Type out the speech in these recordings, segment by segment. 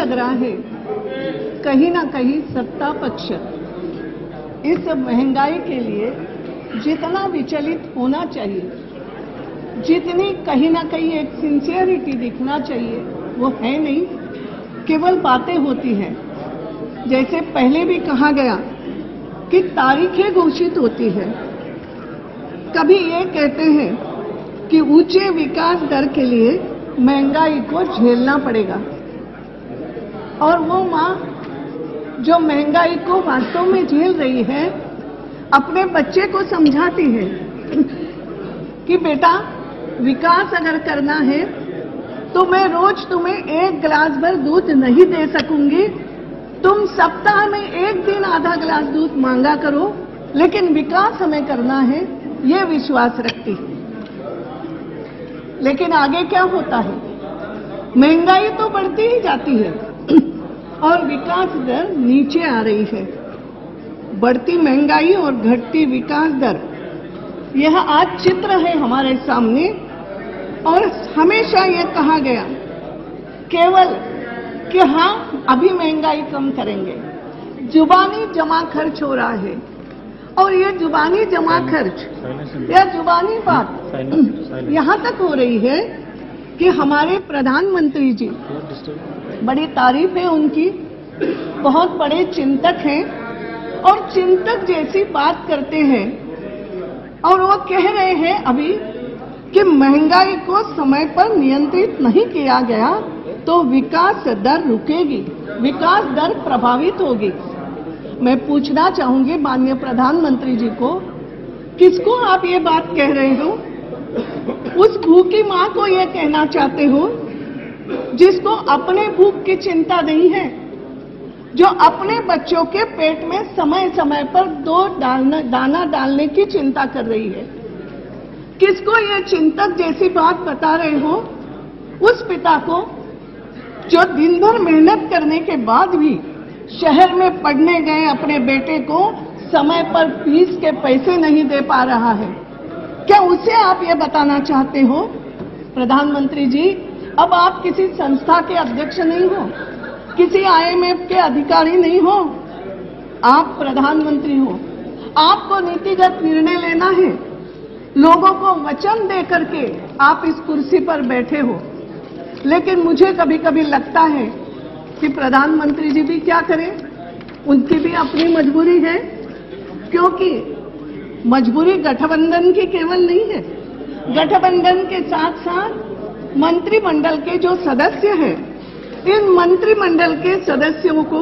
लग रहा है कहीं ना कहीं सत्ता पक्ष इस महंगाई के लिए जितना विचलित होना चाहिए, जितनी कहीं ना कहीं एक सिंसियरिटी दिखना चाहिए, वो है नहीं, केवल बातें होती हैं। जैसे पहले भी कहा गया कि तारीखें घोषित होती है। कभी ये कहते हैं कि ऊंचे विकास दर के लिए महंगाई को झेलना पड़ेगा, और वो माँ जो महंगाई को वास्तव में झेल रही है अपने बच्चे को समझाती है कि बेटा विकास अगर करना है तो मैं रोज तुम्हें 1 गिलास भर दूध नहीं दे सकूंगी, तुम सप्ताह में 1 दिन आधा गिलास दूध मांगा करो, लेकिन विकास हमें करना है, ये विश्वास रखती है। लेकिन आगे क्या होता है, महंगाई तो बढ़ती ही जाती है और विकास दर नीचे आ रही है। बढ़ती महंगाई और घटती विकास दर, यह आज चित्र है हमारे सामने। और हमेशा यह कहा गया केवल कि हाँ अभी महंगाई कम करेंगे, जुबानी जमा खर्च हो रहा है। और ये जुबानी जमा खर्च या जुबानी बात यहाँ तक हो रही है कि हमारे प्रधानमंत्री जी, बड़ी तारीफ है उनकी, बहुत बड़े चिंतक हैं और चिंतक जैसी बात करते हैं, और वो कह रहे हैं अभी कि महंगाई को समय पर नियंत्रित नहीं किया गया तो विकास दर रुकेगी, विकास दर प्रभावित होगी। मैं पूछना चाहूंगी माननीय प्रधानमंत्री जी को, किसको आप ये बात कह रहे हो? उस भूखी माँ को ये कहना चाहते हो जिसको अपने भूख की चिंता नहीं है, जो अपने बच्चों के पेट में समय समय पर दाना डालने की चिंता कर रही है? किसको ये चिंतक जैसी बात बता रहे हो? उस पिता को जो दिन भर मेहनत करने के बाद भी शहर में पढ़ने गए अपने बेटे को समय पर फीस के पैसे नहीं दे पा रहा है। क्या उसे आप ये बताना चाहते हो? प्रधानमंत्री जी, अब आप किसी संस्था के अध्यक्ष नहीं हो, किसी IMF के अधिकारी नहीं हो, आप प्रधानमंत्री हो। आपको नीतिगत निर्णय लेना है, लोगों को वचन दे करके आप इस कुर्सी पर बैठे हो। लेकिन मुझे कभी कभी लगता है कि प्रधानमंत्री जी भी क्या करें, उनकी भी अपनी मजबूरी है, क्योंकि मजबूरी गठबंधन की केवल नहीं है, गठबंधन के साथ साथ मंत्रिमंडल के जो सदस्य हैं, इन मंत्रिमंडल के सदस्यों को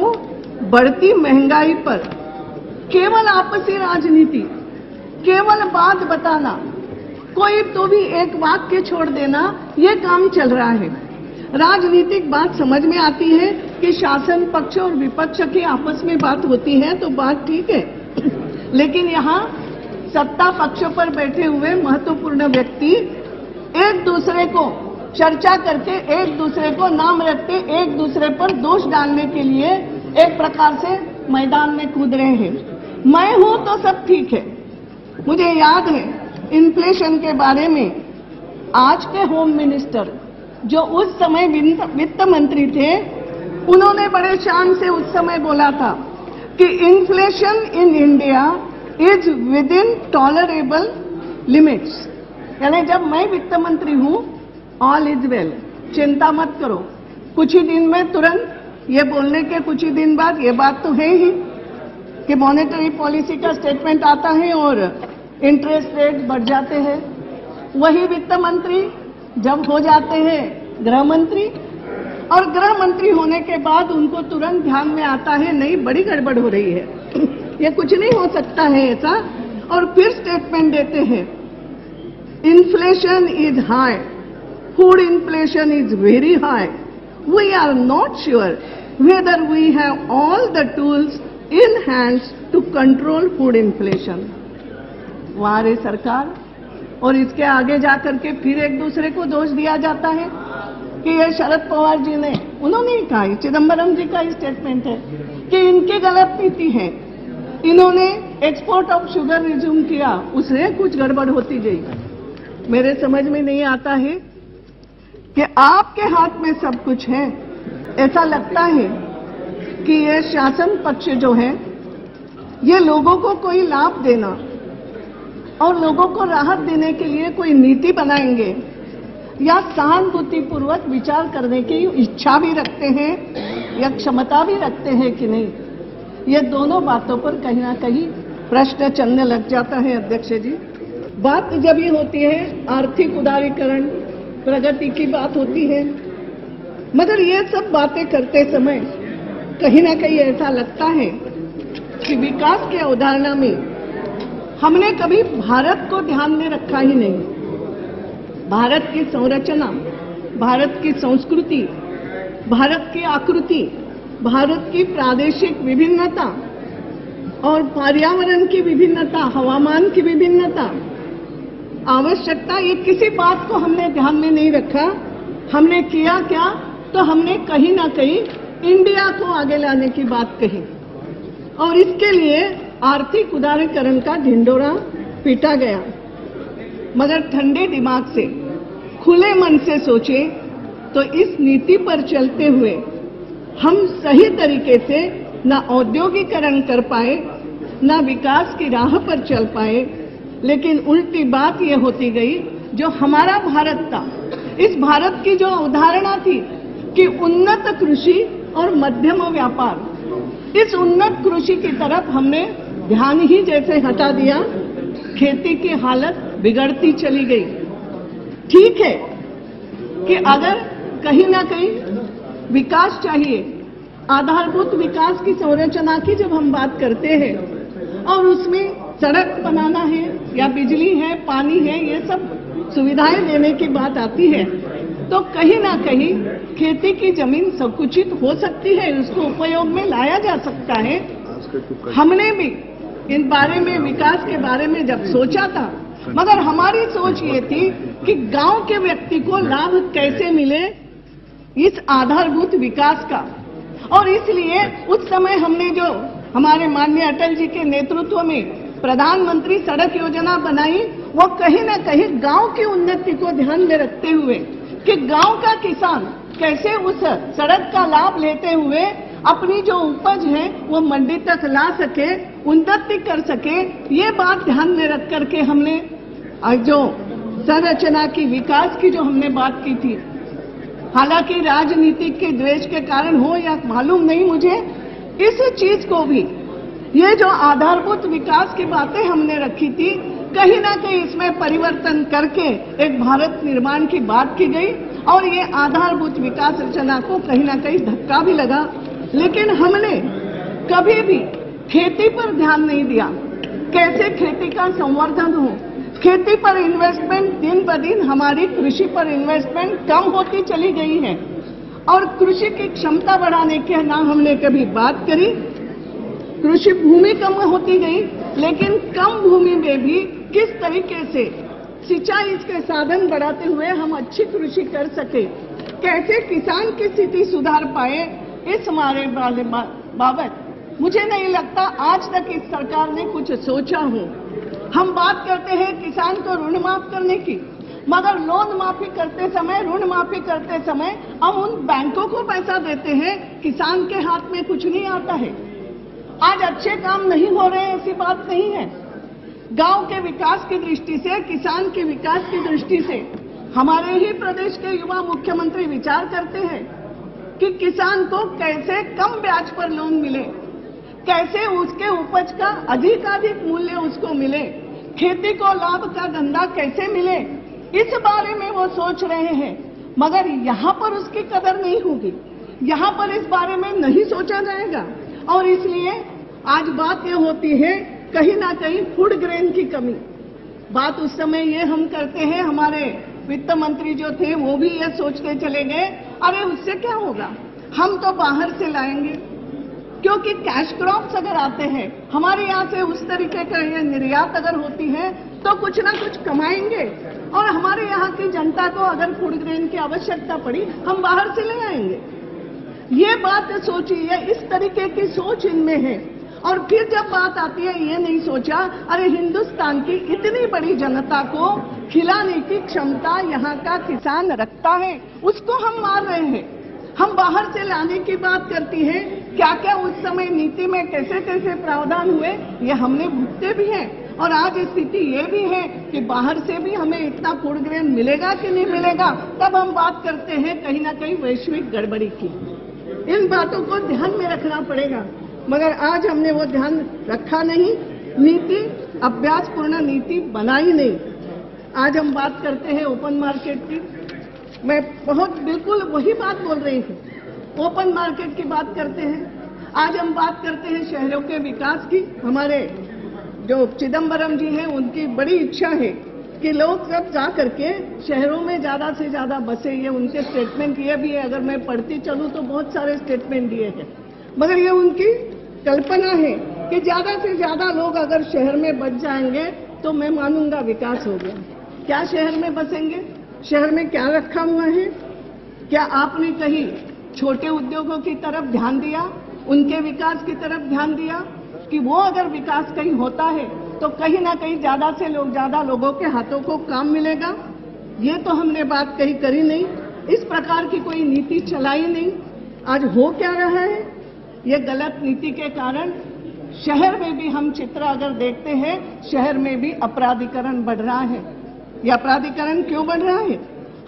बढ़ती महंगाई पर केवल आपसी राजनीति, केवल बात बताना, कोई तो भी एक वाक्य छोड़ देना, ये काम चल रहा है। राजनीतिक बात समझ में आती है कि शासन पक्ष और विपक्ष की आपस में बात होती है तो बात ठीक है, लेकिन यहाँ सत्ता पक्ष पर बैठे हुए महत्वपूर्ण व्यक्ति एक दूसरे को चर्चा करके, एक दूसरे को नाम रखते, एक दूसरे पर दोष डालने के लिए एक प्रकार से मैदान में कूद रहे हैं। मैं हूं तो सब ठीक है। मुझे याद है इन्फ्लेशन के बारे में आज के होम मिनिस्टर, जो उस समय वित्त मंत्री थे, उन्होंने बड़े शान से उस समय बोला था कि inflation in India is with in tolerable limits. यानी जब मैं वित्त मंत्री हूं, ऑल इज वेल, चिंता मत करो। कुछ ही दिन में तुरंत ये बोलने के कुछ ही दिन बाद ये बात तो है ही कि मॉनेटरी पॉलिसी का स्टेटमेंट आता है और इंटरेस्ट रेट बढ़ जाते हैं। वही वित्त मंत्री जब हो जाते हैं गृह मंत्री, और गृह मंत्री होने के बाद उनको तुरंत ध्यान में आता है नहीं, बड़ी गड़बड़ हो रही है, ये कुछ नहीं हो सकता है ऐसा, और फिर स्टेटमेंट देते हैं inflation is high, food inflation is very high, we are not sure whether we have all the tools in hands to control food inflation. वहां रे सरकार, और इसके आगे जाकर के फिर एक दूसरे को दोष दिया जाता है कि ये शरद पवार जी ने, उन्होंने ही कहा, चिदम्बरम जी का स्टेटमेंट है कि इनकी गलत नीति है, इन्होंने एक्सपोर्ट ऑफ शुगर रिज्यूम किया, उससे कुछ गड़बड़ होती गई। मेरे समझ में नहीं आता है कि आपके हाथ में सब कुछ है, ऐसा लगता है कि ये शासन पक्ष जो है ये लोगों को कोई लाभ देना और लोगों को राहत देने के लिए कोई नीति बनाएंगे या सहानुभूतिपूर्वक विचार करने की इच्छा भी रखते हैं या क्षमता भी रखते हैं कि नहीं, ये दोनों बातों पर कहीं ना कहीं प्रश्न चलने लग जाता है। अध्यक्ष जी, बात जब ये होती है आर्थिक उदारीकरण, प्रगति की बात होती है, मगर ये सब बातें करते समय कहीं ना कहीं ऐसा लगता है कि विकास के अवधारणा में हमने कभी भारत को ध्यान में रखा ही नहीं। भारत की संरचना, भारत की संस्कृति, भारत की आकृति, भारत की प्रादेशिक विभिन्नता और पर्यावरण की विभिन्नता, हवामान की विभिन्नता, आवश्यकता, ये किसी बात को हमने ध्यान में नहीं रखा। हमने किया क्या, तो हमने कहीं ना कहीं इंडिया को आगे लाने की बात कही और इसके लिए आर्थिक उदारीकरण का ढिंढोरा पीटा गया। मगर ठंडे दिमाग से, खुले मन से सोचे तो इस नीति पर चलते हुए हम सही तरीके से न औद्योगिकरण कर पाए, न विकास की राह पर चल पाए, लेकिन उल्टी बात यह होती गई जो हमारा भारत था, इस भारत की जो अवधारणा थी कि उन्नत कृषि और मध्यम व्यापार, इस उन्नत कृषि की तरफ हमने ध्यान ही जैसे हटा दिया, खेती की हालत बिगड़ती चली गई। ठीक है कि अगर कहीं ना कहीं विकास चाहिए, आधारभूत विकास की संरचना की जब हम बात करते हैं और उसमें सड़क बनाना है या बिजली है, पानी है, ये सब सुविधाएं देने की बात आती है, तो कहीं ना कहीं खेती की जमीन संकुचित हो सकती है, उसको उपयोग में लाया जा सकता है। हमने भी इन बारे में, विकास के बारे में जब सोचा था, मगर हमारी सोच ये थी कि गांव के व्यक्ति को लाभ कैसे मिले इस आधारभूत विकास का, और इसलिए उस समय हमने जो हमारे माननीय अटल जी के नेतृत्व में प्रधानमंत्री सड़क योजना बनाई, वो कहीं ना कहीं गांव की उन्नति को ध्यान में रखते हुए कि गांव का किसान कैसे उस सड़क का लाभ लेते हुए अपनी जो उपज है वो मंडी तक ला सके, उन्नति कर सके, ये बात ध्यान में रख करके हमने जो संरचना की, विकास की जो हमने बात की थी। हालांकि राजनीतिक के द्वेष के कारण हो या मालूम नहीं मुझे, इस चीज को भी, ये जो आधारभूत विकास की बातें हमने रखी थी, कहीं ना कहीं इसमें परिवर्तन करके एक भारत निर्माण की बात की गई और ये आधारभूत विकास रचना को कहीं ना कहीं धक्का भी लगा। लेकिन हमने कभी भी खेती पर ध्यान नहीं दिया, कैसे खेती का संवर्धन हो। खेती पर इन्वेस्टमेंट दिन ब दिन, हमारी कृषि पर इन्वेस्टमेंट कम होती चली गई है और कृषि की क्षमता बढ़ाने के ना हमने कभी बात करी। कृषि भूमि कम होती गई, लेकिन कम भूमि में भी किस तरीके से सिंचाई के साधन बढ़ाते हुए हम अच्छी कृषि कर सके, कैसे किसान की स्थिति सुधार पाए, इस हमारे बाबत मुझे नहीं लगता आज तक इस सरकार ने कुछ सोचा हो। हम बात करते हैं किसान को ऋण माफ करने की, मगर लोन माफी करते समय, ऋण माफी करते समय हम उन बैंकों को पैसा देते हैं, किसान के हाथ में कुछ नहीं आता है। आज अच्छे काम नहीं हो रहे हैं, ऐसी बात नहीं है। गांव के विकास की दृष्टि से, किसान के विकास की दृष्टि से हमारे ही प्रदेश के युवा मुख्यमंत्री विचार करते हैं कि किसान को कैसे कम ब्याज पर लोन मिले, कैसे उसके उपज का अधिकाधिक मूल्य उसको मिले, खेती को लाभ का धंधा कैसे मिले, इस बारे में वो सोच रहे हैं। मगर यहाँ पर उसकी कदर नहीं होगी, यहाँ पर इस बारे में नहीं सोचा जाएगा और इसलिए आज बात ये होती है कहीं ना कहीं फूड ग्रेन की कमी। बात उस समय ये हम करते हैं, हमारे वित्त मंत्री जो थे वो भी ये सोचते चले गए, अरे उससे क्या होगा, हम तो बाहर से लाएंगे, क्योंकि कैश क्रॉप्स अगर आते हैं हमारे यहाँ से, उस तरीके का ये निर्यात अगर होती है तो कुछ ना कुछ कमाएंगे और हमारे यहाँ की जनता को अगर फूड ग्रेन की आवश्यकता पड़ी हम बाहर से ले आएंगे। ये बात सोची है, इस तरीके की सोच इनमें है। और फिर जब बात आती है, ये नहीं सोचा अरे हिंदुस्तान की इतनी बड़ी जनता को खिलाने की क्षमता यहाँ का किसान रखता है, उसको हम मार रहे हैं। हम बाहर से लाने की बात करती हैं, क्या क्या उस समय नीति में कैसे कैसे प्रावधान हुए ये हमने भुगते भी हैं। और आज स्थिति ये भी है कि बाहर से भी हमें इतना फूड ग्रेन मिलेगा कि नहीं मिलेगा, तब हम बात करते हैं कहीं ना कहीं वैश्विक गड़बड़ी की। इन बातों को ध्यान में रखना पड़ेगा, मगर आज हमने वो ध्यान रखा नहीं, नीति अभ्यासपूर्ण नीति बनाई नहीं। आज हम बात करते हैं ओपन मार्केट की, मैं बहुत बिल्कुल वही बात बोल रही हूँ, ओपन मार्केट की बात करते हैं। आज हम बात करते हैं शहरों के विकास की। हमारे जो चिदम्बरम जी हैं उनकी बड़ी इच्छा है कि लोग सब जा करके शहरों में ज्यादा से ज्यादा बसे, ये उनके स्टेटमेंट ये भी है। अगर मैं पढ़ती चलूं तो बहुत सारे स्टेटमेंट दिए हैं, मगर ये उनकी कल्पना है कि ज्यादा से ज्यादा लोग अगर शहर में बस जाएंगे तो मैं मानूंगा विकास हो गया। क्या शहर में बसेंगे? शहर में क्या रखा हुआ है? क्या आपने कहीं छोटे उद्योगों की तरफ ध्यान दिया, उनके विकास की तरफ ध्यान दिया कि वो अगर विकास कहीं होता है तो कहीं ना कहीं ज्यादा लोगों के हाथों को काम मिलेगा? ये तो हमने बात कहीं करी नहीं, इस प्रकार की कोई नीति चलाई नहीं। आज हो क्या रहा है? ये गलत नीति के कारण शहर में भी हम चित्र अगर देखते हैं, शहर में भी अपराधीकरण बढ़ रहा है। यह अपराधीकरण क्यों बढ़ रहा है?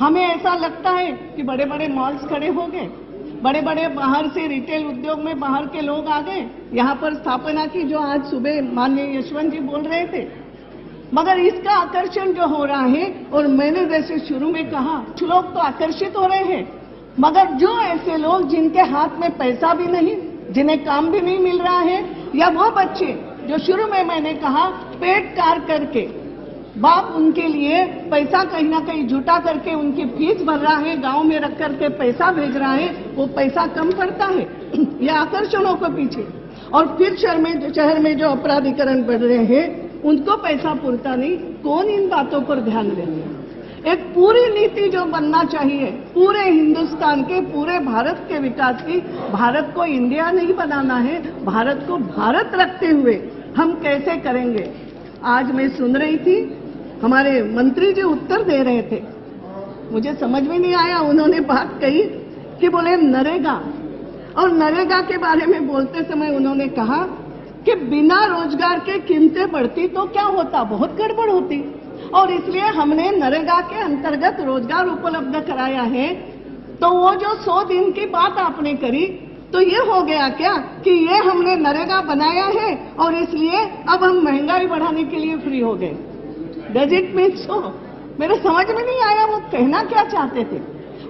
हमें ऐसा लगता है कि बड़े बड़े मॉल्स खड़े हो गए, बड़े बड़े बाहर से रिटेल उद्योग में बाहर के लोग आ गए, यहाँ पर स्थापना की, जो आज सुबह माननीय यशवंत जी बोल रहे थे। मगर इसका आकर्षण जो हो रहा है, और मैंने जैसे शुरू में कहा, कुछ लोग तो आकर्षित हो रहे हैं, मगर जो ऐसे लोग जिनके हाथ में पैसा भी नहीं, जिन्हें काम भी नहीं मिल रहा है, या वो बच्चे जो शुरू में मैंने कहा पेट कार करके बाप उनके लिए पैसा कहीं ना कहीं जुटा करके उनकी फीस भर रहा है, गांव में रख करके पैसा भेज रहा है, वो पैसा कम पड़ता है या आकर्षणों के पीछे। और फिर शहर में जो अपराधीकरण बढ़ रहे हैं, उनको पैसा पूरता नहीं। कौन इन बातों पर ध्यान देंगे? एक पूरी नीति जो बनना चाहिए पूरे हिंदुस्तान के, पूरे भारत के विकास की, भारत को इंडिया नहीं बनाना है, भारत को भारत रखते हुए हम कैसे करेंगे? आज मैं सुन रही थी, हमारे मंत्री जी उत्तर दे रहे थे, मुझे समझ में नहीं आया। उन्होंने बात कही कि बोले नरेगा, और नरेगा के बारे में बोलते समय उन्होंने कहा कि बिना रोजगार के कीमतें बढ़ती तो क्या होता, बहुत गड़बड़ होती, और इसलिए हमने नरेगा के अंतर्गत रोजगार उपलब्ध कराया है। तो वो जो 100 दिन की बात आपने करी, तो ये हो गया क्या कि ये हमने नरेगा बनाया है और इसलिए अब हम महंगाई बढ़ाने के लिए फ्री हो गए? Does it mean so? मेरे समझ में नहीं आया वो कहना क्या चाहते थे।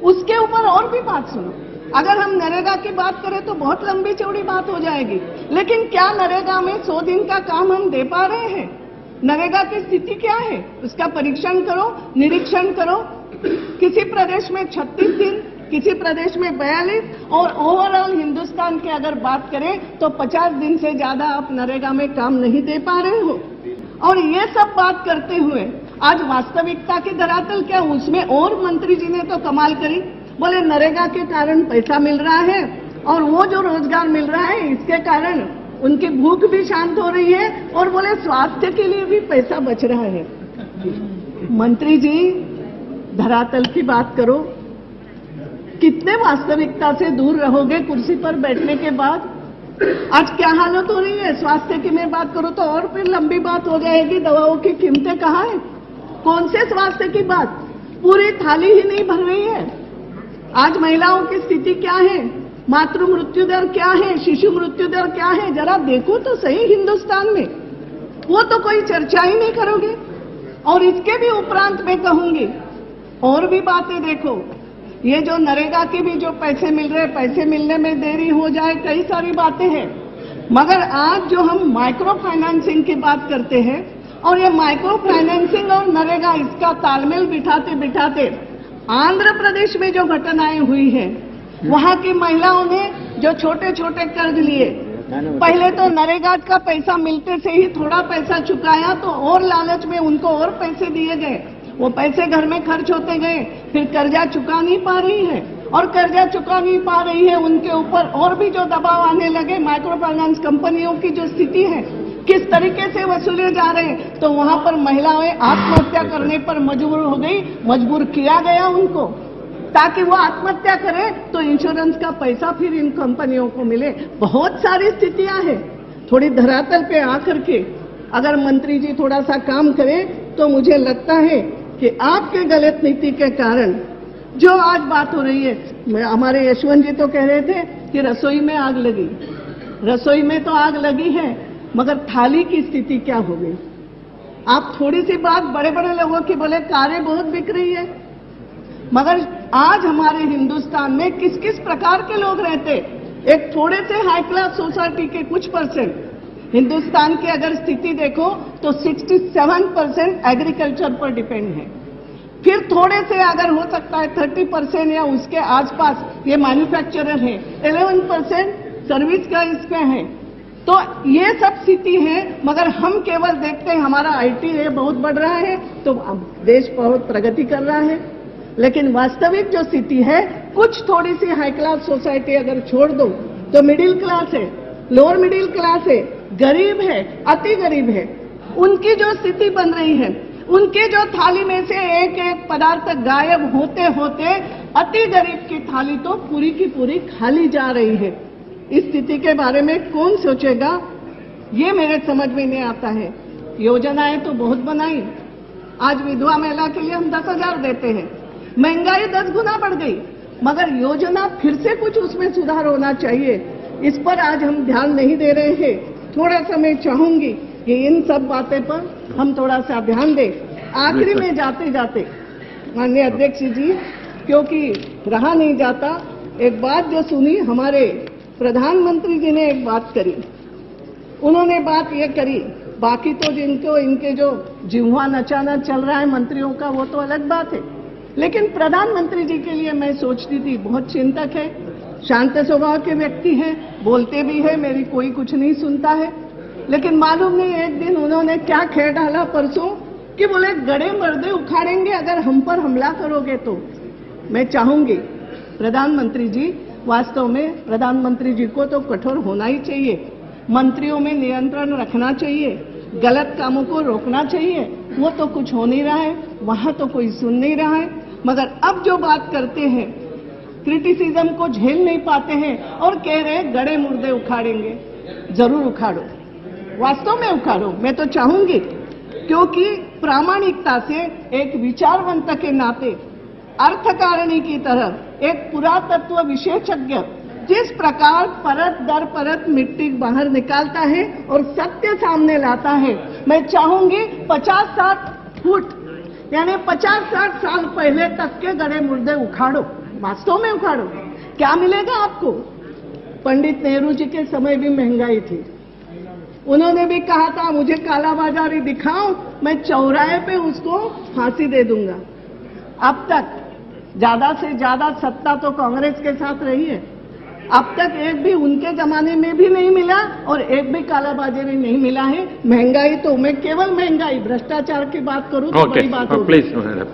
उसके ऊपर और भी बात सुनो। अगर हम नरेगा की बात करें तो बहुत लंबी चौड़ी बात हो जाएगी, लेकिन क्या नरेगा में 100 दिन का काम हम दे पा रहे हैं? नरेगा की स्थिति क्या है उसका परीक्षण करो, निरीक्षण करो। किसी प्रदेश में 36 दिन, किसी प्रदेश में 42, और ओवरऑल हिंदुस्तान के अगर बात करें तो 50 दिन से ज्यादा आप नरेगा में काम नहीं दे पा रहे हो। और ये सब बात करते हुए आज वास्तविकता की धरातल क्या, उसमें और मंत्री जी ने तो कमाल करी, बोले नरेगा के कारण पैसा मिल रहा है और वो जो रोजगार मिल रहा है इसके कारण उनकी भूख भी शांत हो रही है, और बोले स्वास्थ्य के लिए भी पैसा बच रहा है। मंत्री जी धरातल की बात करो, कितने वास्तविकता से दूर रहोगे कुर्सी पर बैठने के बाद? आज क्या हालत हो रही है? स्वास्थ्य की मैं बात करूं तो और फिर लंबी बात हो जाएगी। दवाओं की कीमतें कहाँ है? कौन से स्वास्थ्य की बात? पूरी थाली ही नहीं भर रही है। आज महिलाओं की स्थिति क्या है, मातृ मृत्यु दर क्या है, शिशु मृत्यु दर क्या है, जरा देखो तो सही हिंदुस्तान में। वो तो कोई चर्चा ही नहीं करोगे। और इसके भी उपरांत मैं कहूंगी और भी बातें देखो। ये जो नरेगा के भी जो पैसे मिल रहे, पैसे मिलने में देरी हो जाए, कई सारी बातें हैं, मगर आज जो हम माइक्रो फाइनेंसिंग की बात करते हैं, और ये माइक्रो फाइनेंसिंग और नरेगा इसका तालमेल बिठाते बिठाते आंध्र प्रदेश में जो घटनाएं हुई है, वहां की महिलाओं ने जो छोटे छोटे कर्ज लिए, पहले तो नरेगा का पैसा मिलते से ही थोड़ा पैसा चुकाया तो और लालच में उनको और पैसे दिए गए, वो पैसे घर में खर्च होते गए, फिर कर्जा चुका नहीं पा रही है, और कर्जा चुका नहीं पा रही है उनके ऊपर और भी जो दबाव आने लगे। माइक्रो फाइनेंस कंपनियों की जो स्थिति है, किस तरीके से वसूले जा रहे हैं, तो वहां पर महिलाएं आत्महत्या करने पर मजबूर हो गई, मजबूर किया गया उनको। ताकि वो आत्महत्या करे तो इंश्योरेंस का पैसा फिर इन कंपनियों को मिले। बहुत सारी स्थितियां हैं। थोड़ी धरातल पे आकर के अगर मंत्री जी थोड़ा सा काम करें तो मुझे लगता है कि आपके गलत नीति के कारण जो आज बात हो रही है, हमारे यशवंत जी तो कह रहे थे कि रसोई में आग लगी। रसोई में तो आग लगी है, मगर थाली की स्थिति क्या हो गई? आप थोड़ी सी बात बड़े बड़े लोगों की बोले कारें बहुत बिक रही है, मगर आज हमारे हिंदुस्तान में किस किस प्रकार के लोग रहते? एक थोड़े से हाई क्लास सोसाइटी के कुछ परसेंट। हिंदुस्तान की अगर स्थिति देखो तो 67% एग्रीकल्चर पर डिपेंड है। फिर थोड़े से अगर हो सकता है 30% या उसके आसपास ये मैन्युफैक्चरर है, 11% सर्विस का इसमें है। तो ये सब स्थिति है, मगर हम केवल देखते हैं हमारा आईटी बहुत बढ़ रहा है तो देश बहुत प्रगति कर रहा है, लेकिन वास्तविक जो स्थिति है, कुछ थोड़ी सी हाई क्लास सोसाइटी अगर छोड़ दो तो मिडिल क्लास है, लोअर मिडिल क्लास है, गरीब है, अति गरीब है, उनकी जो स्थिति बन रही है, उनके जो थाली में से एक एक पदार्थ गायब होते होते अति गरीब की थाली तो पूरी की पूरी खाली जा रही है। इस स्थिति के बारे में कौन सोचेगा, ये मेरे समझ में नहीं आता है। योजनाएं तो बहुत बनाई, आज विधवा महिला के लिए हम 10,000 देते हैं, महंगाई 10 गुना बढ़ गई, मगर योजना फिर से कुछ उसमें सुधार होना चाहिए। इस पर आज हम ध्यान नहीं दे रहे हैं। थोड़ा सा मैं चाहूंगी कि इन सब बातें पर हम थोड़ा सा ध्यान दें। आखिरी में जाते जाते माननीय अध्यक्ष जी, क्योंकि रहा नहीं जाता, एक बात जो सुनी, हमारे प्रधानमंत्री जी ने एक बात करी। उन्होंने बात ये करी, बाकी तो जिनको इनके जो जिह्वा नचाना चल रहा है मंत्रियों का वो तो अलग बात है, लेकिन प्रधानमंत्री जी के लिए मैं सोचती थी बहुत चिंतक है, शांत स्वभाव के व्यक्ति हैं, बोलते भी है, मेरी कोई कुछ नहीं सुनता है। लेकिन मालूम नहीं एक दिन उन्होंने क्या खेल डाला परसों कि बोले गड़े मर्दे उखाड़ेंगे अगर हम पर हमला करोगे तो। मैं चाहूंगी प्रधानमंत्री जी, वास्तव में प्रधानमंत्री जी को तो कठोर होना ही चाहिए, मंत्रियों में नियंत्रण रखना चाहिए, गलत कामों को रोकना चाहिए। वो तो कुछ हो नहीं रहा है, वहां तो कोई सुन नहीं रहा है, मगर अब जो बात करते हैं, क्रिटिसिज्म को झेल नहीं पाते हैं और कह रहे हैं गड़े मुर्दे उखाड़ेंगे। जरूर उखाड़ो, वास्तव में उखाड़ो, मैं तो चाहूंगी, क्योंकि प्रामाणिकता से एक विचारवंत के नाते अर्थकारिणी की तरह एक पुरातत्व विशेषज्ञ जिस प्रकार परत दर परत मिट्टी बाहर निकालता है और सत्य सामने लाता है, मैं चाहूंगी 50-60 फुट यानी 50-60 साल पहले तक के गड़े मुर्दे उखाड़ो, वास्तव में उखाड़ो। क्या मिलेगा आपको? पंडित नेहरू जी के समय भी महंगाई थी, उन्होंने भी कहा था मुझे कालाबाजारी दिखाओ, मैं चौराहे पे उसको फांसी दे दूंगा। अब तक ज्यादा से ज्यादा सत्ता तो कांग्रेस के साथ रही है, अब तक एक भी उनके जमाने में भी नहीं मिला और एक भी कालाबाजारी नहीं मिला है। महंगाई तो मैं केवल महंगाई, भ्रष्टाचार की बात करूं तो बड़ी बात होगी,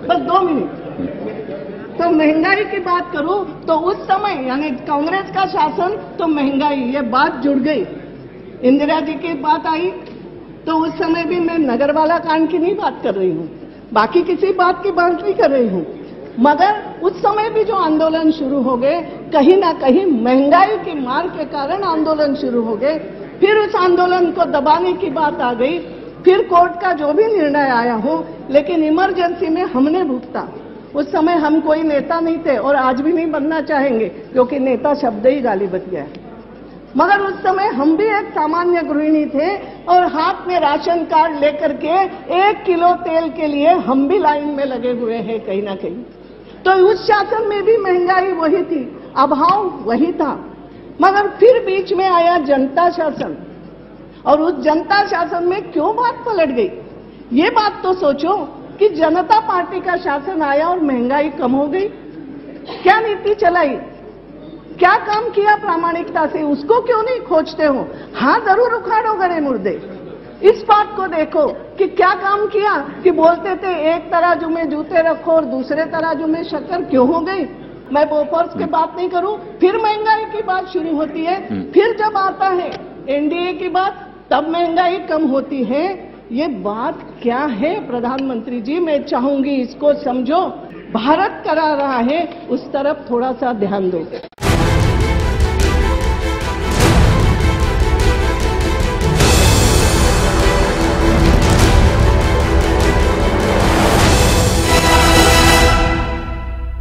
बस 2 मिनट। तो महंगाई की बात करूं तो उस समय यानी कांग्रेस का शासन तो महंगाई, ये बात जुड़ गई। इंदिरा जी की बात आई तो उस समय भी मैं नगरवाला कांड की नहीं बात कर रही हूं, बाकी किसी बात की बात नहीं कर रही हूं, मगर उस समय भी जो आंदोलन शुरू हो गए, कहीं ना कहीं महंगाई की मार के कारण आंदोलन शुरू हो गए। फिर उस आंदोलन को दबाने की बात आ गई, फिर कोर्ट का जो भी निर्णय आया हो, लेकिन इमरजेंसी में हमने भुगता। उस समय हम कोई नेता नहीं थे और आज भी नहीं बनना चाहेंगे, क्योंकि नेता शब्द ही गाली बच गया है। मगर उस समय हम भी एक सामान्य गृहिणी थे और हाथ में राशन कार्ड लेकर के 1 किलो तेल के लिए हम भी लाइन में लगे हुए हैं कहीं ना कहीं। तो उस शासन में भी महंगाई वही थी, अभाव वही था, मगर फिर बीच में आया जनता शासन और उस जनता शासन में क्यों बात पलट गई? ये बात तो सोचो कि जनता पार्टी का शासन आया और महंगाई कम हो गई। क्या नीति चलाई, क्या काम किया प्रामाणिकता से, उसको क्यों नहीं खोजते हो? हाँ जरूर उखाड़ो गड़े मुर्दे। इस बात को देखो कि क्या काम किया कि बोलते थे एक तराजू में जूते रखो और दूसरे तराजू में शक्कर, क्यों हो गई? मैं बोफोर्स की बात नहीं करूं, फिर महंगाई की बात शुरू होती है, फिर जब आता है एनडीए की बात तब महंगाई कम होती है। ये बात क्या है प्रधानमंत्री जी? मैं चाहूंगी इसको समझो। भारत करा रहा है, उस तरफ थोड़ा सा ध्यान दो।